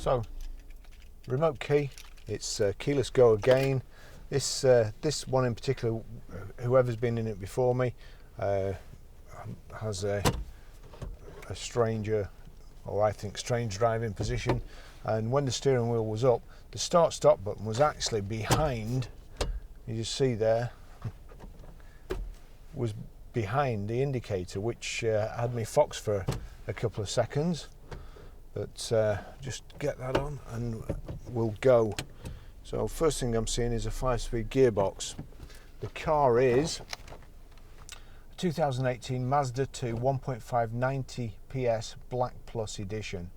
So, remote key, it's keyless go again. This one in particular, whoever's been in it before me, has a stranger, or I think strange driving position, and when the steering wheel was up, the start stop button was actually behind, you just see there, was behind the indicator, which had me foxed for a couple of seconds. But just get that on and we'll go. So first thing I'm seeing is a 5-speed gearbox. The car is a 2018 Mazda2 1.5 90 PS Black Plus Edition.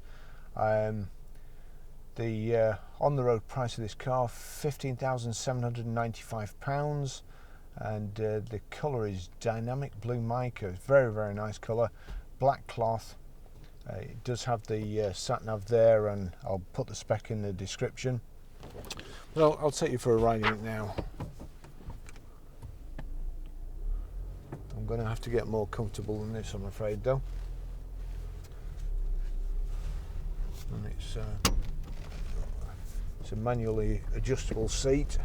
The on-the-road price of this car, £15,795, and the colour is dynamic blue mica. Very, very nice colour. Black cloth. It does have the sat-nav there, and I'll put the spec in the description. But I'll take you for a ride in it now. I'm going to have to get more comfortable than this, I'm afraid, though. And it's a manually adjustable seat.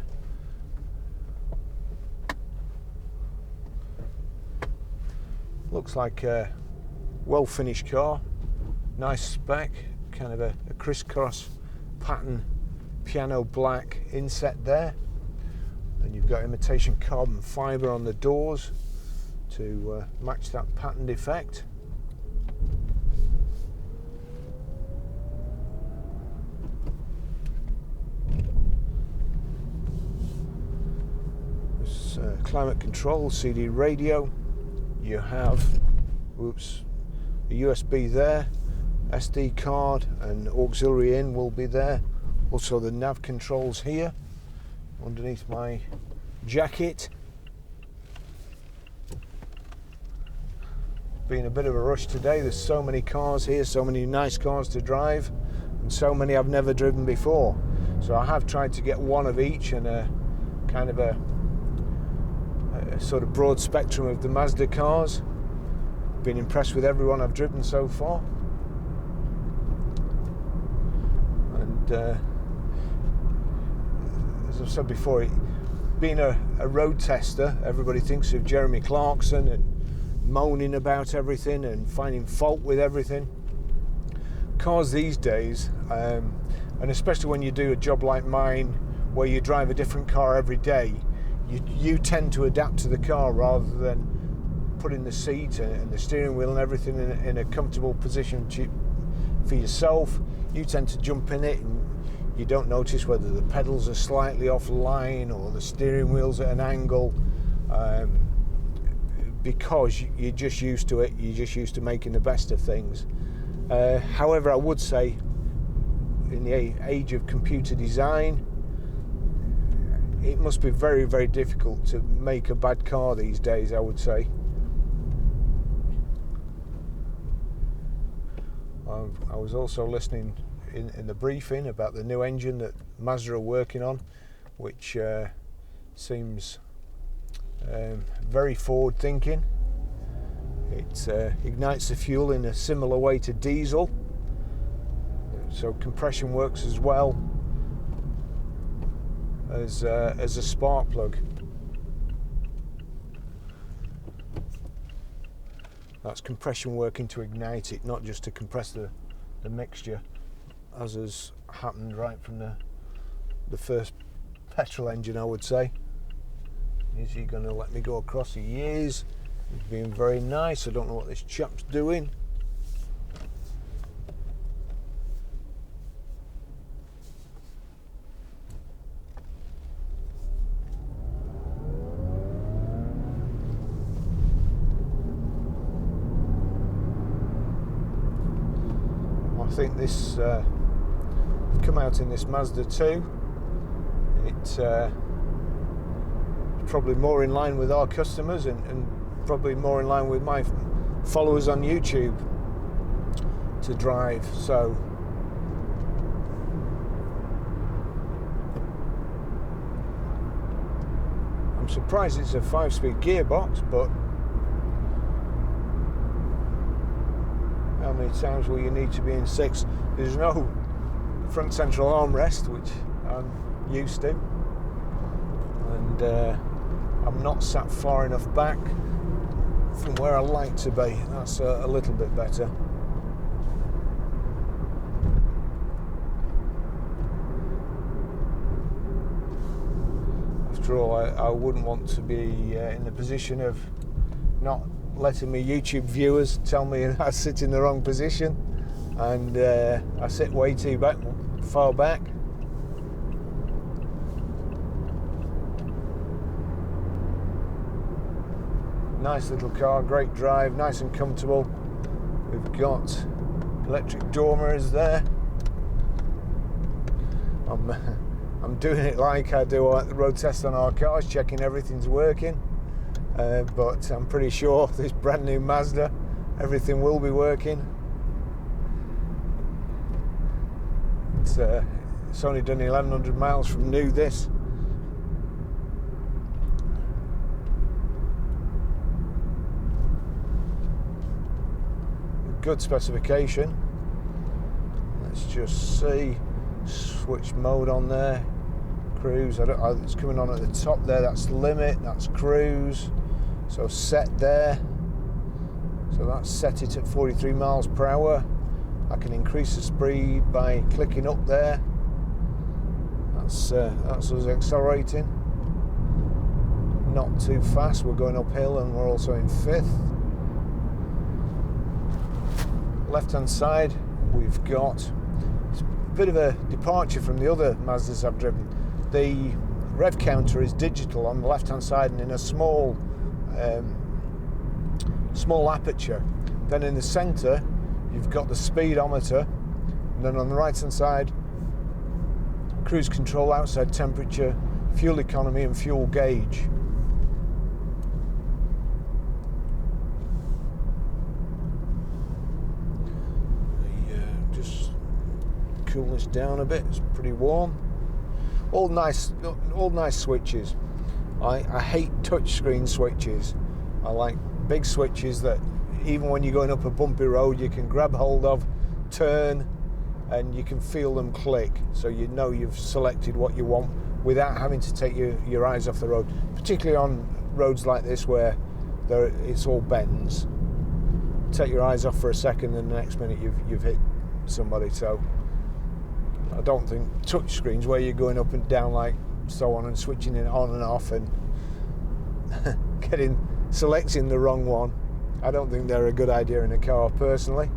Looks like a well-finished car. Nice spec, kind of a crisscross pattern, piano black inset there, and you've got imitation carbon fibre on the doors to match that patterned effect. There's climate control, CD radio. You have, oops, a USB there. SD card and auxiliary in will be there. Also the nav controls here underneath my jacket. Been a bit of a rush today. There's so many cars here, so many nice cars to drive, and so many I've never driven before. So I have tried to get one of each, and a kind of a sort of broad spectrum of the Mazda cars. Been impressed with everyone I've driven so far. As I've said before, being a road tester, everybody thinks of Jeremy Clarkson and moaning about everything and finding fault with everything. Cars these days, and especially when you do a job like mine where you drive a different car every day, you tend to adapt to the car rather than putting the seat and the steering wheel and everything in a comfortable position for yourself. You tend to jump in it and you don't notice whether the pedals are slightly offline or the steering wheel's at an angle, because you're just used to it. You're just used to making the best of things. However, I would say in the age of computer design, it must be very, very difficult to make a bad car these days, I would say. I was also listening in the briefing about the new engine that Mazda are working on, which seems very forward thinking. It ignites the fuel in a similar way to diesel, so compression works as well as a spark plug. That's compression working to ignite it, not just to compress the mixture, as has happened right from the first petrol engine, I would say. Is he going to let me go across? He is. He's being very nice. I don't know what this chap's doing. I think this come out in this Mazda2. It's probably more in line with our customers and probably more in line with my followers on YouTube to drive. So I'm surprised it's a 5-speed gearbox, but how many times will you need to be in 6? There's no front central armrest, which I'm used to, and I'm not sat far enough back from where I like to be. That's a little bit better. After all, I wouldn't want to be in the position of not letting me YouTube viewers tell me I sit in the wrong position, and I sit way too far back. Nice little car, great drive, nice and comfortable. We've got electric door mirrors there. I'm doing it like I do at the road test on our cars, checking everything's working. But I'm pretty sure this brand new Mazda, everything will be working. It's only done 1,100 miles from new, this. Good specification. Let's just see. Switch mode on there. Cruise. It's coming on at the top there. That's limit. That's cruise. So set there. So that's set it at 43 miles per hour. I can increase the speed by clicking up there. That's us accelerating. Not too fast. We're going uphill and we're also in fifth. Left hand side, we've got a bit of a departure from the other Mazdas I've driven. The rev counter is digital on the left hand side and in a small aperture. Then in the center you've got the speedometer, and then on the right hand side, cruise control, outside temperature, fuel economy and fuel gauge. Just cool this down a bit, it's pretty warm. All nice switches. I hate touchscreen switches. I like big switches that even when you're going up a bumpy road you can grab hold of, turn, and you can feel them click, so you know you've selected what you want without having to take your eyes off the road, particularly on roads like this where it's all bends. Take your eyes off for a second and the next minute you've hit somebody. So I don't think touch screens where you're going up and down like so on and switching it on and off and selecting the wrong one, I don't think they're a good idea in a car personally.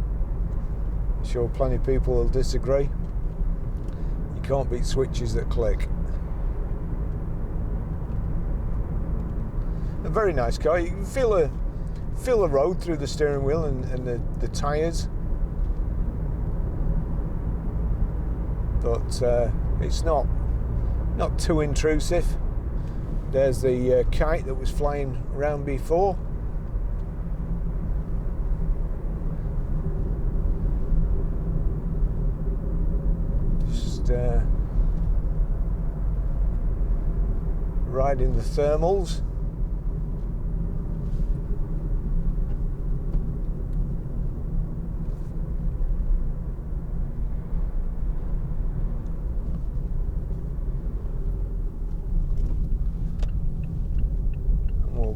I'm sure plenty of people will disagree. You can't beat switches that click. A very nice car. You can feel the road through the steering wheel and the tyres. But it's not too intrusive. There's the kite that was flying around before. Just riding the thermals.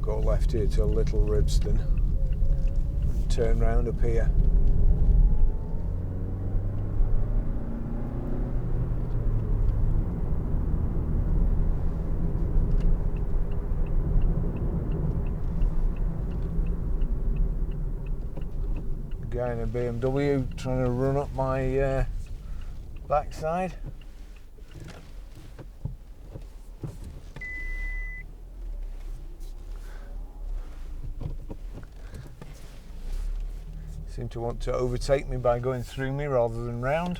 Go left here to Little Ribston and turn round up here. Guy in a BMW trying to run up my backside. Seem to want to overtake me by going through me rather than round.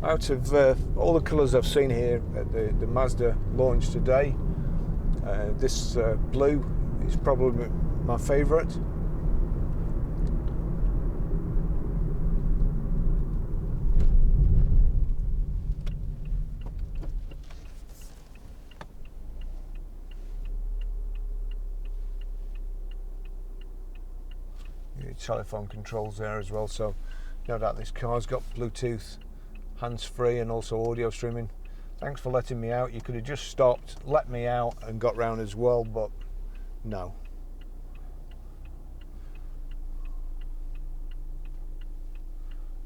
Out of all the colours I've seen here at the Mazda launch today, this blue is probably my favourite. with telephone controls there as well, so no doubt this car's got Bluetooth, hands-free, and also audio streaming. Thanks for letting me out. You could have just stopped, let me out, and got round as well, but no.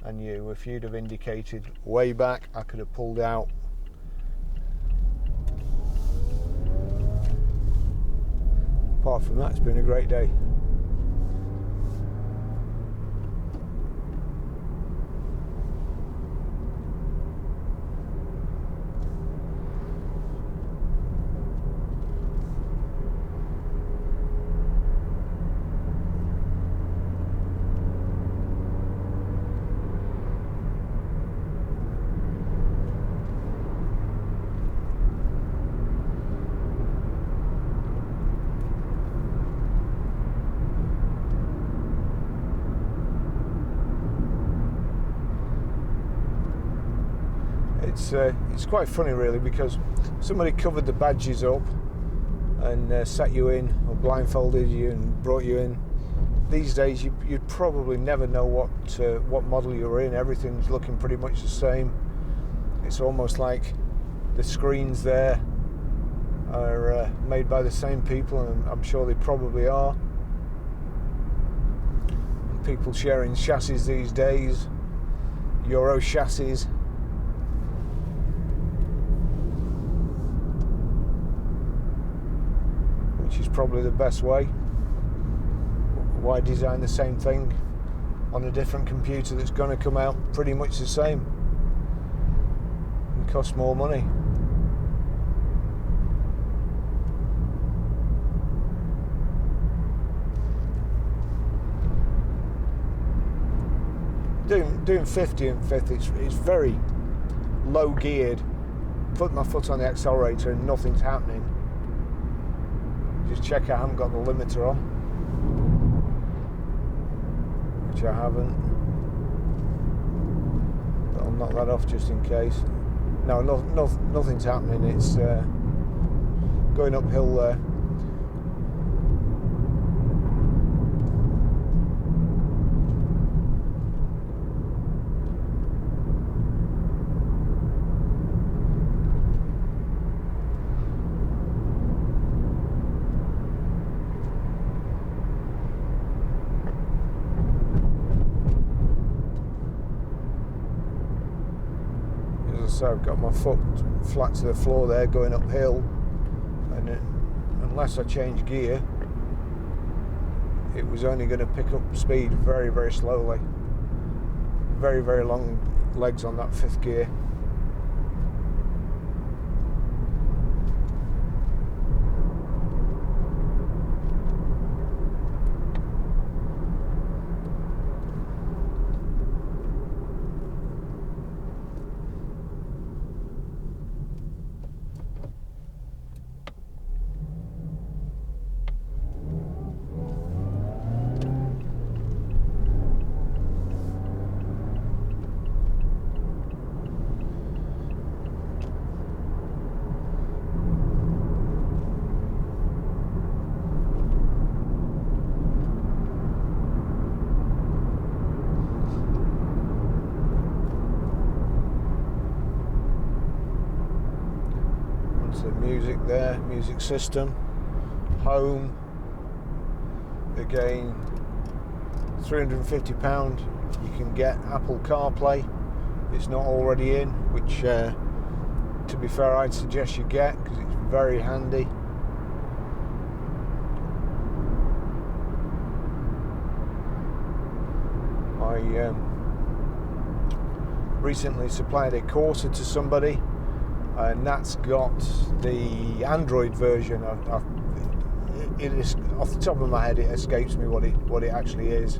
And you, if you'd have indicated way back, I could have pulled out. Apart from that, it's been a great day. It's quite funny really, because somebody covered the badges up and set you in, or blindfolded you and brought you in. These days you'd probably never know what model you're in. Everything's looking pretty much the same. It's almost like the screens there are made by the same people, and I'm sure they probably are. And people sharing chassis these days, Euro chassis. Which is probably the best way. Why design the same thing on a different computer that's going to come out pretty much the same and cost more money? Doing 50 and fifth, it's very low geared. Put my foot on the accelerator and nothing's happening. Just check I haven't got the limiter on, which I haven't, but I'll knock that off just in case. No, nothing's happening. It's going uphill there. So I've got my foot flat to the floor there going uphill, and unless I change gear, it was only going to pick up speed very, very slowly. Very, very long legs on that fifth gear. The music there, music system, home, again, £350 you can get Apple CarPlay. It's not already in, which to be fair I'd suggest you get, because it's very handy. I recently supplied a Corsa to somebody, and that's got the Android version. It is, off the top of my head, it escapes me what it actually is.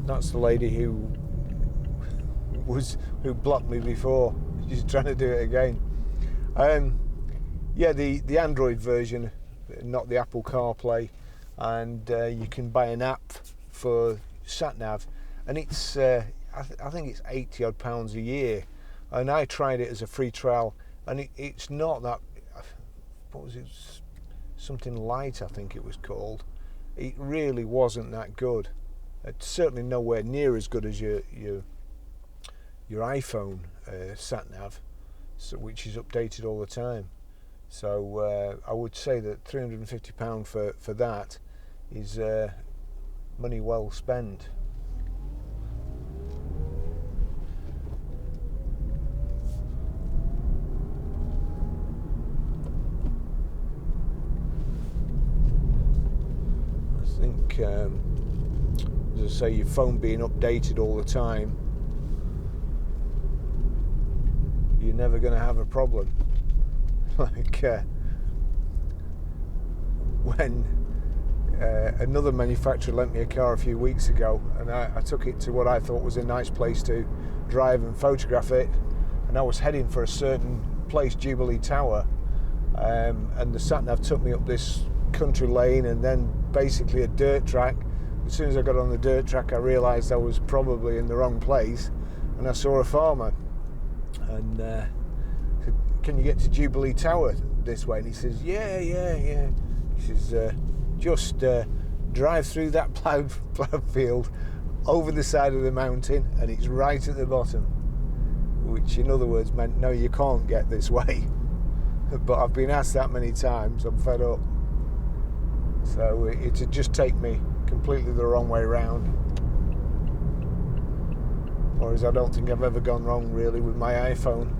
That's the lady who blocked me before. She's trying to do it again. Yeah, the Android version, not the Apple CarPlay, and you can buy an app for sat-nav, and it's I think it's £80 odd a year. And I tried it as a free trial, and it's not that, what was it, something light I think it was called, it really wasn't that good. It's certainly nowhere near as good as your iPhone sat nav, so, which is updated all the time. So I would say that £350 for that is money well spent. I think, as I say, your phone being updated all the time, you're never going to have a problem. Like when another manufacturer lent me a car a few weeks ago, and I took it to what I thought was a nice place to drive and photograph it, and I was heading for a certain place, Jubilee Tower, and the sat-nav took me up this country lane and then basically a dirt track. As soon as I got on the dirt track, I realised I was probably in the wrong place, and I saw a farmer, and said, "Can you get to Jubilee Tower this way?" And he says, yeah. He says, just drive through that ploughed field, over the side of the mountain, and it's right at the bottom. Which in other words meant, no, you can't get this way. But I've been asked that many times, I'm fed up. So it'd just take me completely the wrong way round. Whereas I don't think I've ever gone wrong really with my iPhone.